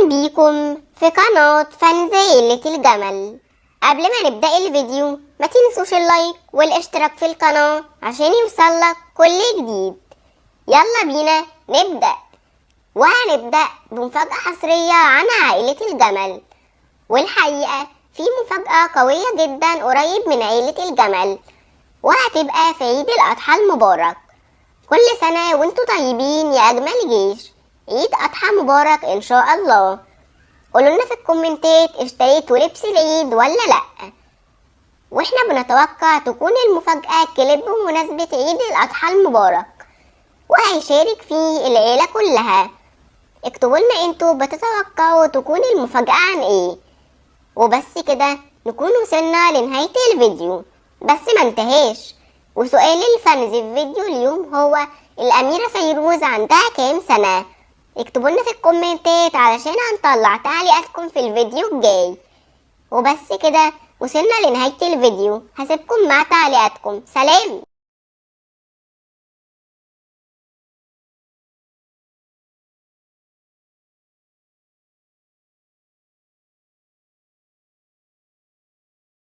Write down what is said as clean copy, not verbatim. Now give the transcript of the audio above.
بيكم في قناة فانزيلة الجمل. قبل ما نبدأ الفيديو ما تنسوش اللايك والاشتراك في القناة عشان يوصلك كل جديد. يلا بينا نبدأ، وهنبدأ بمفاجأة حصرية عن عائلة الجمل. والحقيقة في مفاجأة قوية جدا قريب من عائلة الجمل، وهتبقى في عيد الأضحى المبارك. كل سنة وانتوا طيبين يا أجمل جيش، عيد أضحى مبارك إن شاء الله. قولولنا في الكومنتات اشتريتوا لبس العيد ولا لأ، واحنا بنتوقع تكون المفاجأة كليب بمناسبة عيد الأضحى المبارك، وهيشارك فيه العيلة كلها. اكتبولنا انتوا بتتوقعوا تكون المفاجأة عن ايه. وبس كده نكون وصلنا لنهاية الفيديو، بس ما انتهاش. وسؤال الفانز في فيديو اليوم هو الأميرة فيروز عندها كام سنة؟ اكتبولنا في الكومنتات علشان هنطلع تعليقاتكم في الفيديو الجاي. وبس كده وصلنا لنهاية الفيديو، هسيبكم مع تعليقاتكم. سلام.